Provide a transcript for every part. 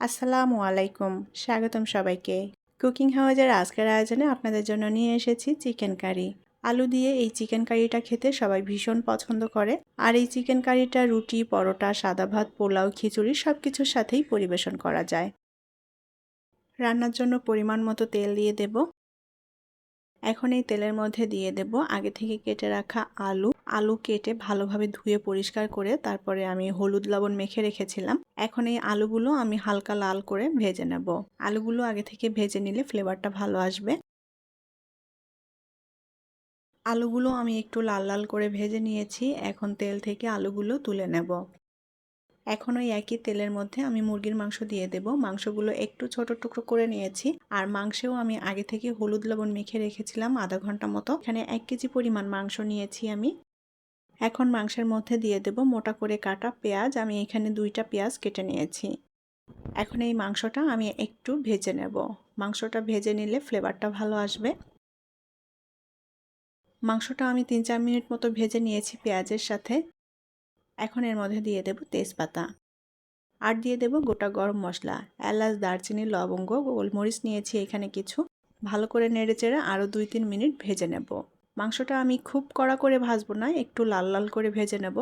আসসালামু আলাইকুম, স্বাগতম সবাইকে। কুকিং হাউজের আজকের আয়োজনে আপনাদের জন্য নিয়ে এসেছি চিকেন কারি। আলু দিয়ে এই চিকেন কারিটা খেতে সবাই ভীষণ পছন্দ করে। আর এই চিকেন কারিটা রুটি, পরোটা, সাদা ভাত, পোলাও, খিচুড়ি সব কিছুর সাথেই পরিবেশন করা যায়। রান্নার জন্য পরিমাণ মতো তেল দিয়ে দেব। এখন এই তেলের মধ্যে দিয়ে দেব আগে থেকে কেটে রাখা আলু কেটে ভালোভাবে ধুয়ে পরিষ্কার করে তারপরে আমি হলুদ লবণ মেখে রেখেছিলাম। এখন এই আলুগুলো আমি হালকা লাল করে ভেজে নেব। আলুগুলো আগে থেকে ভেজে নিলে ফ্লেভারটা ভালো আসবে। আলুগুলো আমি একটু লাল লাল করে ভেজে নিয়েছি। এখন তেল থেকে আলুগুলো তুলে নেব। এখন ওই একই তেলের মধ্যে আমি মুরগির মাংস দিয়ে দেব। মাংসগুলো একটু ছোট টুকরো করে নিয়েছি। আর মাংসেও আমি আগে থেকে হলুদ লবণ মেখে রেখেছিলাম আধা ঘন্টা মতো। এখানে 1 কেজি পরিমাণ মাংস নিয়েছি আমি। এখন মাংসের মধ্যে দিয়ে দেব মোটা করে কাটা পেঁয়াজ। আমি এখানে 2টা পেঁয়াজ কেটে নিয়েছি। এখন এই মাংসটা আমি একটু ভেজে নেব। মাংসটা ভেজে নিলে ফ্লেভারটা ভালো আসবে। মাংসটা আমি 3-4 মিনিট মতো ভেজে নিয়েছি পেঁয়াজের সাথে। এখন এর মধ্যে দিয়ে দেব তেজপাতা। আর দিয়ে দেব গোটা গরম মশলা, এলাচ, দারচিনি, লবঙ্গ, গোলমরিচ নিয়েছি এখানে কিছু। ভালো করে নেড়েচেড়ে আরও 2-3 মিনিট ভেজে নেব। মাংসটা আমি খুব কড়া করে ভাজবো না, একটু লাল লাল করে ভেজে নেব।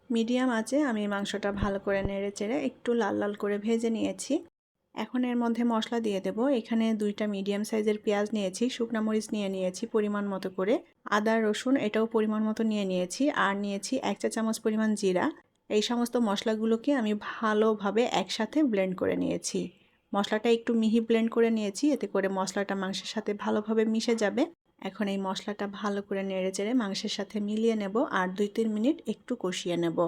মিডিয়াম আঁচে আমি মাংসটা ভালো করে নেড়েচেড়ে একটু লাল লাল করে ভেজে নিয়েছি। এখন এর মধ্যে মশলা দিয়ে দেব। এখানে 2টা মিডিয়াম সাইজের পেঁয়াজ নিয়েছি, শুকনো মরিচ নিয়েছি পরিমাণ মতো করে, আদা রসুন এটাও পরিমাণ মতো নিয়েছি, আর নিয়েছি 1 চা চামচ পরিমাণ জিরা। এই সমস্ত মশলাগুলোকে আমি ভালোভাবে একসাথে ব্লেন্ড করে নিয়েছি। মশলাটা একটু মিহি ব্লেন্ড করে নিয়েছি, এতে করে মশলাটা মাংসের সাথে ভালোভাবে মিশে যাবে। এখন এই মশলাটা ভালো করে নেড়েচেড়ে মাংসের সাথে মিলিয়ে নেব আর 2-3 মিনিট একটু কষিয়ে নেব।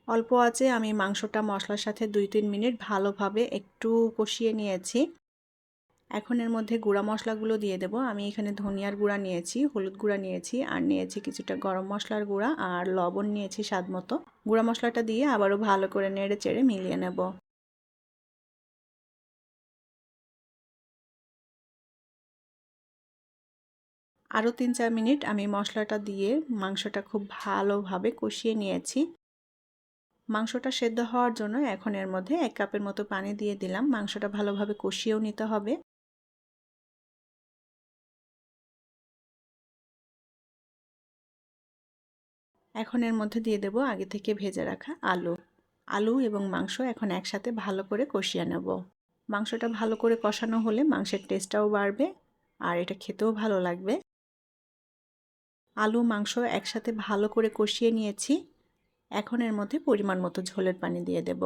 অল্প আঁচে আমি মাংসটা মশলার সাথে 2-3 মিনিট ভালোভাবে একটু কষিয়ে নিয়েছি। এখন এর মধ্যে গুঁড়া মশলাগুলো দিয়ে দেব। আমি এখানে ধনিয়ার গুঁড়া নিয়েছি, হলুদ গুঁড়া নিয়েছি, আর নিয়েছি কিছুটা গরম মশলার গুঁড়া, আর লবণ নিয়েছি স্বাদ মতো। গুঁড়া মশলাটা দিয়ে আবারও ভালো করে নেড়ে চেড়ে মিলিয়ে নেব। আরও 3-4 মিনিট আমি মশলাটা দিয়ে মাংসটা খুব ভালোভাবে কষিয়ে নিয়েছি। মাংসটা সেদ্ধ হওয়ার জন্য এখন এর মধ্যে 1 কাপের মতো পানি দিয়ে দিলাম। মাংসটা ভালোভাবে কষিয়েও নিতে হবে। এখন এর মধ্যে দিয়ে দেব আগে থেকে ভেজে রাখা আলু এবং মাংস এখন একসাথে ভালো করে কষিয়ে নেব। মাংসটা ভালো করে কষানো হলে মাংসের টেস্টটাও বাড়বে আর এটা খেতেও ভালো লাগবে। আলু মাংস একসাথে ভালো করে কষিয়ে নিয়েছি। এখন এর মধ্যে পরিমাণ মতো ঝোলের পানি দিয়ে দেব।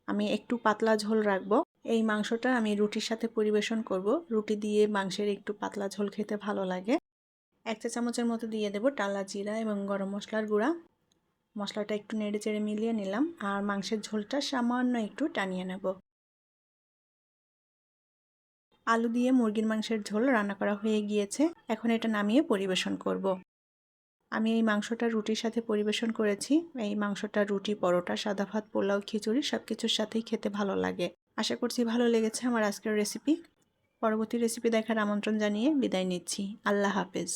আমি একটু পাতলা ঝোল রাখবো। এই মাংসটা আমি রুটির সাথে পরিবেশন করব। রুটি দিয়ে মাংসের একটু পাতলা ঝোল খেতে ভালো লাগে। 1 চা চামচের মতো দিয়ে দেব টালা জিরা এবং গরম মশলার গুঁড়া। মশলাটা একটু নেড়েচেড়ে মিলিয়ে নিলাম আর মাংসের ঝোলটা সামান্য একটু টানিয়ে নেব। আলু দিয়ে মুরগির মাংসের ঝোল রান্না করা হয়ে গিয়েছে। এখন এটা নামিয়ে পরিবেশন করব। আমি এই মাংসটা রুটির সাথে পরিবেশন করেছি। এই মাংসটা রুটি, পরোটা, সাদা ভাত, পোলাও, খিচুড়ি সব কিছুর সাথেই খেতে ভালো লাগে। আশা করছি ভালো লেগেছে আমার আজকের রেসিপি। পরবর্তী রেসিপি দেখার আমন্ত্রণ জানিয়ে বিদায় নিচ্ছি। আল্লাহ হাফেজ।